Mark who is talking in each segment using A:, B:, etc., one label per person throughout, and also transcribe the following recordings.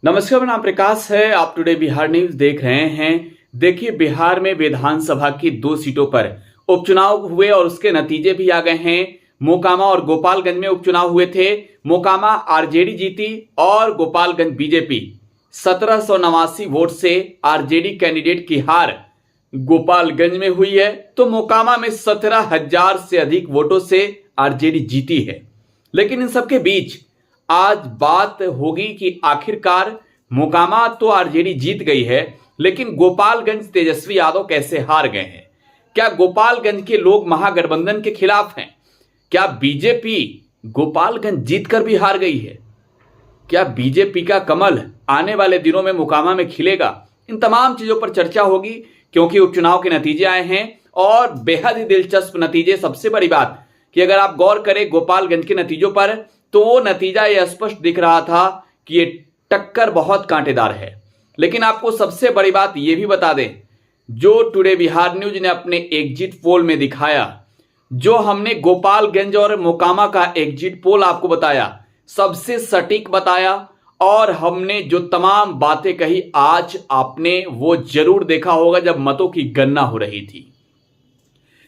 A: नमस्कार, मेरा नाम प्रकाश है। आप टुडे बिहार न्यूज देख रहे हैं। देखिए, बिहार में विधानसभा की 2 सीटों पर उपचुनाव हुए और उसके नतीजे भी आ गए हैं। मोकामा और गोपालगंज में उपचुनाव हुए थे। मोकामा आरजेडी जीती और गोपालगंज बीजेपी। 1789 वोट से आरजेडी कैंडिडेट की हार गोपालगंज में हुई है, तो मोकामा में 17,000 से अधिक वोटों से आरजेडी जीती है। लेकिन इन सबके बीच आज बात होगी कि आखिरकार मोकामा तो आरजेडी जीत गई है, लेकिन गोपालगंज तेजस्वी यादव कैसे हार गए हैं। क्या गोपालगंज के लोग महागठबंधन के खिलाफ हैं? क्या बीजेपी गोपालगंज जीतकर भी हार गई है? क्या बीजेपी का कमल आने वाले दिनों में मोकामा में खिलेगा? इन तमाम चीजों पर चर्चा होगी, क्योंकि उपचुनाव के नतीजे आए हैं और बेहद ही दिलचस्प नतीजे। सबसे बड़ी बात कि अगर आप गौर करें गोपालगंज के नतीजों पर, तो वो नतीजा यह स्पष्ट दिख रहा था कि ये टक्कर बहुत कांटेदार है। लेकिन आपको सबसे बड़ी बात यह भी बता दें, जो टुडे बिहार न्यूज ने अपने एग्जिट पोल में दिखाया, जो हमने गोपालगंज और मोकामा का एग्जिट पोल आपको बताया, सबसे सटीक बताया। और हमने जो तमाम बातें कही, आज आपने वो जरूर देखा होगा जब मतों की गणना हो रही थी।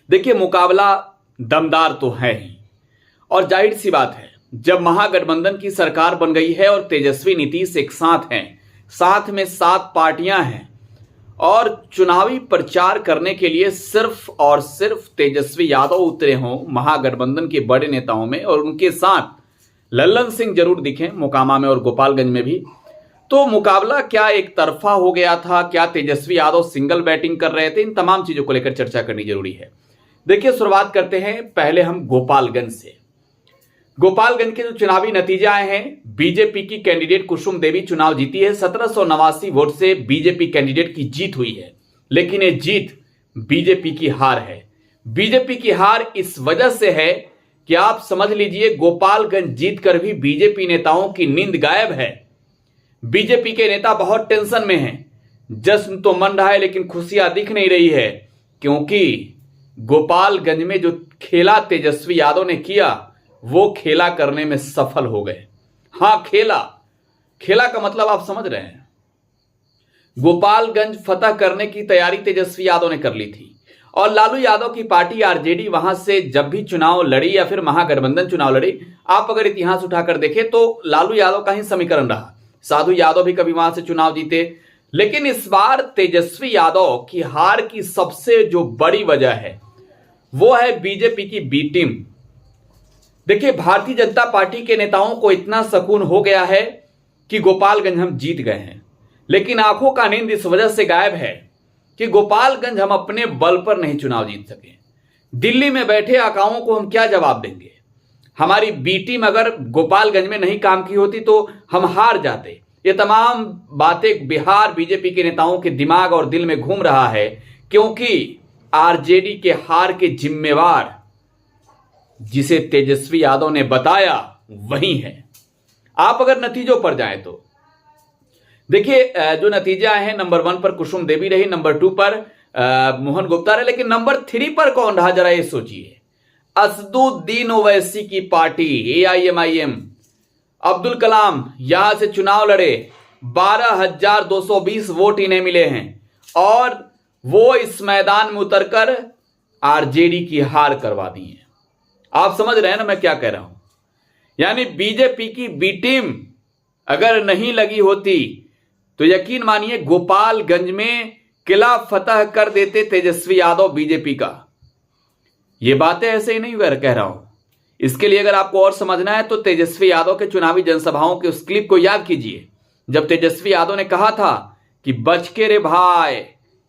A: देखिए, मुकाबला दमदार तो है ही, और जाहिर सी बात है, जब महागठबंधन की सरकार बन गई है और तेजस्वी नीतीश एक साथ हैं, साथ में 7 पार्टियां हैं, और चुनावी प्रचार करने के लिए सिर्फ और सिर्फ तेजस्वी यादव उतरे हों महागठबंधन के बड़े नेताओं में, और उनके साथ लल्लन सिंह जरूर दिखें मोकामा में और गोपालगंज में भी, तो मुकाबला क्या एक तरफा हो गया था? क्या तेजस्वी यादव सिंगल बैटिंग कर रहे थे? इन तमाम चीजों को लेकर चर्चा करनी जरूरी है। देखिए, शुरुआत करते हैं पहले हम गोपालगंज से। गोपालगंज के जो चुनावी नतीजे आए हैं, बीजेपी की कैंडिडेट कुसुम देवी चुनाव जीती है। 1789 वोट से बीजेपी कैंडिडेट की जीत हुई है, लेकिन ये जीत बीजेपी की हार है। बीजेपी की हार इस वजह से है कि आप समझ लीजिए, गोपालगंज जीतकर भी बीजेपी नेताओं की नींद गायब है। बीजेपी के नेता बहुत टेंशन में हैं। जश्न तो मन रहा है, लेकिन खुशियां दिख नहीं रही है, क्योंकि गोपालगंज में जो खेला तेजस्वी यादव ने किया, वो खेला करने में सफल हो गए। हां, खेला का मतलब आप समझ रहे हैं। गोपालगंज फतह करने की तैयारी तेजस्वी यादव ने कर ली थी, और लालू यादव की पार्टी आरजेडी वहां से जब भी चुनाव लड़ी या फिर महागठबंधन चुनाव लड़ी, आप अगर इतिहास उठाकर देखें तो लालू यादव का ही समीकरण रहा। साधु यादव भी कभी वहां से चुनाव जीते। लेकिन इस बार तेजस्वी यादव की हार की सबसे जो बड़ी वजह है, वो है बीजेपी की बी टीम। देखिए, भारतीय जनता पार्टी के नेताओं को इतना सुकून हो गया है कि गोपालगंज हम जीत गए हैं, लेकिन आंखों का नींद इस वजह से गायब है कि गोपालगंज हम अपने बल पर नहीं चुनाव जीत सके। दिल्ली में बैठे आकाओं को हम क्या जवाब देंगे? हमारी बी टीम अगर गोपालगंज में नहीं काम की होती तो हम हार जाते। ये तमाम बातें बिहार बीजेपी के नेताओं के दिमाग और दिल में घूम रहा है, क्योंकि आरजेडी के हार के जिम्मेवार जिसे तेजस्वी यादव ने बताया वही है। आप अगर नतीजों पर जाएं तो देखिए, जो नतीजे आए हैं, नंबर 1 पर कुसुम देवी रही, नंबर 2 पर मोहन गुप्ता रहे, लेकिन नंबर 3 पर कौन रहा? जरा ये सोचिए। असदुद्दीन ओवैसी की पार्टी AIMIM, अब्दुल कलाम यहां से चुनाव लड़े, 12,220 वोट इन्हें मिले हैं, और वो इस मैदान में उतरकर आरजेडी की हार करवा दी है। आप समझ रहे हैं ना मैं क्या कह रहा हूं? यानी बीजेपी की बी टीम अगर नहीं लगी होती तो यकीन मानिए गोपालगंज में किला फतह कर देते तेजस्वी यादव बीजेपी का। ये बातें ऐसे ही नहीं कह रहा हूं। इसके लिए अगर आपको और समझना है तो तेजस्वी यादव के चुनावी जनसभाओं के उस क्लिप को याद कीजिए, जब तेजस्वी यादव ने कहा था कि बच के रे भाई,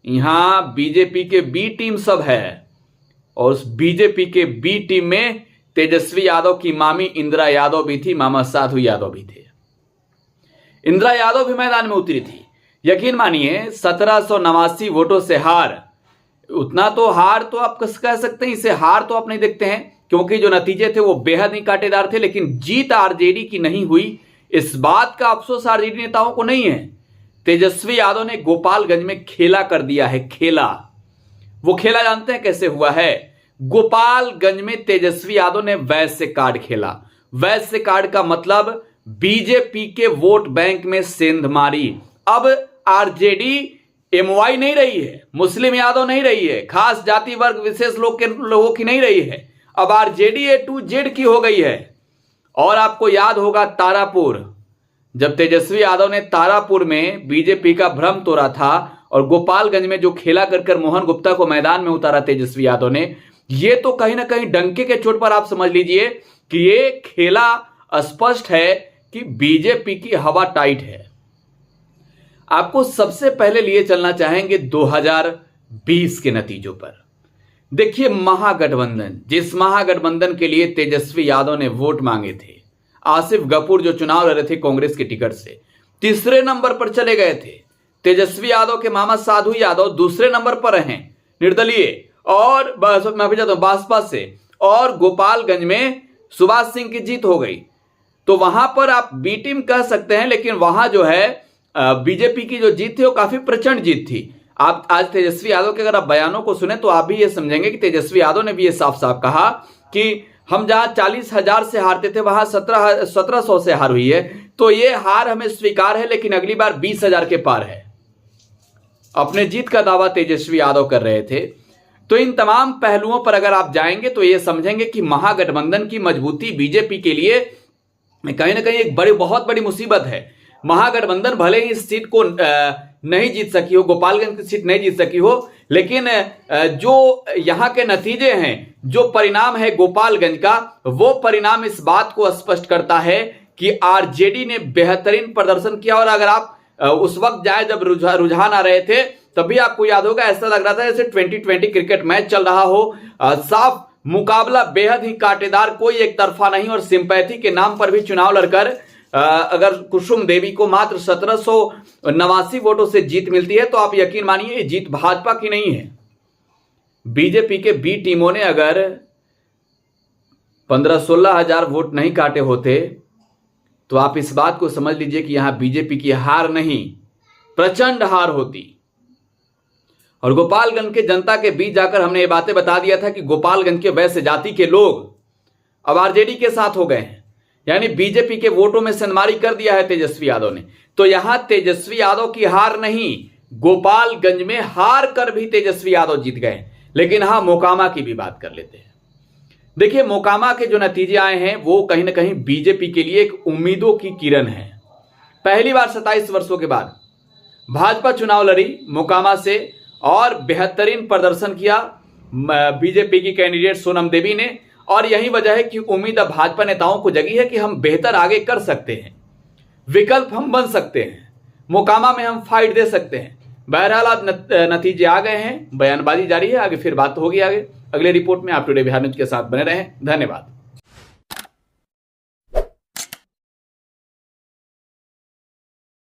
A: यहां बीजेपी के बी टीम सब है। और उस बीजेपी के बी टीम में तेजस्वी यादव की मामी इंदिरा यादव भी थी, मामा साधु यादव भी थे। इंदिरा यादव भी मैदान में उतरी थी। यकीन मानिए, 1789 वोटों से हार, उतना तो हार तो आप कह सकते हैं, इसे हार तो आप नहीं देखते हैं, क्योंकि जो नतीजे थे वो बेहद ही कांटेदार थे। लेकिन जीत आरजेडी की नहीं हुई, इस बात का अफसोस आरजेडी नेताओं को नहीं है। तेजस्वी यादव ने गोपालगंज में खेला कर दिया है। खेला, वो खेला जानते हैं कैसे हुआ है? गोपालगंज में तेजस्वी यादव ने वैश्य कार्ड खेला। वैश्य कार्ड का मतलब बीजेपी के वोट बैंक में सेंधमारी। अब आरजेडी एमवाई नहीं रही है, मुस्लिम यादव नहीं रही है, खास जाति वर्ग विशेष लोगों की नहीं रही है, अब आरजेडी ए टू जेड की हो गई है। और आपको याद होगा तारापुर, जब तेजस्वी यादव ने तारापुर में बीजेपी का भ्रम तोड़ा था और गोपालगंज में जो खेला कर मोहन गुप्ता को मैदान में उतारा तेजस्वी यादव ने, ये तो कहीं ना कहीं डंके के चोट पर आप समझ लीजिए कि ये खेला स्पष्ट है कि बीजेपी की हवा टाइट है। आपको सबसे पहले लिए चलना चाहेंगे 2020 के नतीजों पर। देखिए महागठबंधन, जिस महागठबंधन के लिए तेजस्वी यादव ने वोट मांगे थे, आसिफ गफूर जो चुनाव लड़ रहे थे कांग्रेस के टिकट से, तीसरे नंबर पर चले गए थे। तेजस्वी यादव के मामा साधु यादव दूसरे नंबर पर हैं निर्दलीय, और मैं जाता हूं बासपा से, और गोपालगंज में सुभाष सिंह की जीत हो गई। तो वहां पर आप बी टीम कह सकते हैं, लेकिन वहां जो है बीजेपी की जो जीत थी वो काफी प्रचंड जीत थी। आप आज तेजस्वी यादव के अगर आप बयानों को सुने तो आप भी ये समझेंगे कि तेजस्वी यादव ने भी ये साफ साफ कहा कि हम जहां 40,000 से हारते थे वहां 1700 से हार हुई है, तो ये हार हमें स्वीकार है, लेकिन अगली बार 20,000 के पार है। अपने जीत का दावा तेजस्वी यादव कर रहे थे। तो इन तमाम पहलुओं पर अगर आप जाएंगे तो ये समझेंगे कि महागठबंधन की मजबूती बीजेपी के लिए कहीं ना कहीं एक बहुत बड़ी मुसीबत है। महागठबंधन भले ही इस सीट को नहीं जीत सकी हो, गोपालगंज की सीट नहीं जीत सकी हो, लेकिन जो यहां के नतीजे हैं, जो परिणाम है गोपालगंज का, वो परिणाम इस बात को स्पष्ट करता है कि आरजेडी ने बेहतरीन प्रदर्शन किया। और अगर आप उस वक्त जाए जब रुझान आ रहे थे, तभी आपको याद होगा ऐसा लग रहा था जैसे 2020 क्रिकेट मैच चल रहा हो। साफ मुकाबला, बेहद ही कांटेदार, कोई एक तरफा नहीं। और सिंपैथी के नाम पर भी चुनाव लड़कर अगर कुसुम देवी को मात्र 1789 वोटों से जीत मिलती है, तो आप यकीन मानिए ये जीत भाजपा की नहीं है। बीजेपी के बी टीमों ने अगर 15-16 हजार वोट नहीं काटे होते, तो आप इस बात को समझ लीजिए कि यहां बीजेपी की हार नहीं, प्रचंड हार होती। और गोपालगंज के जनता के बीच जाकर हमने ये बातें बता दिया था कि गोपालगंज के वैश्य जाति के लोग अब आरजेडी के साथ हो गए हैं, यानी बीजेपी के वोटों में सेंधमारी कर दिया है तेजस्वी यादव ने। तो यहां तेजस्वी यादव की हार नहीं, गोपालगंज में हार कर भी तेजस्वी यादव जीत गए। लेकिन हां, मोकामा की भी बात कर लेते हैं। देखिए मोकामा के जो नतीजे आए हैं वो कहीं ना कहीं बीजेपी के लिए एक उम्मीदों की किरण है। पहली बार 27 वर्षों के बाद भाजपा चुनाव लड़ी मोकामा से और बेहतरीन प्रदर्शन किया बीजेपी की कैंडिडेट सोनम देवी ने। और यही वजह है कि उम्मीद अब भाजपा नेताओं को जगी है कि हम बेहतर आगे कर सकते हैं, विकल्प हम बन सकते हैं, मोकामा में हम फाइट दे सकते हैं। बहरहाल अब नतीजे आ गए हैं, बयानबाजी जारी है, आगे फिर बात होगी। आगे अगले रिपोर्ट में आप टुडे बिहार न्यूज के साथ बने रहें। धन्यवाद।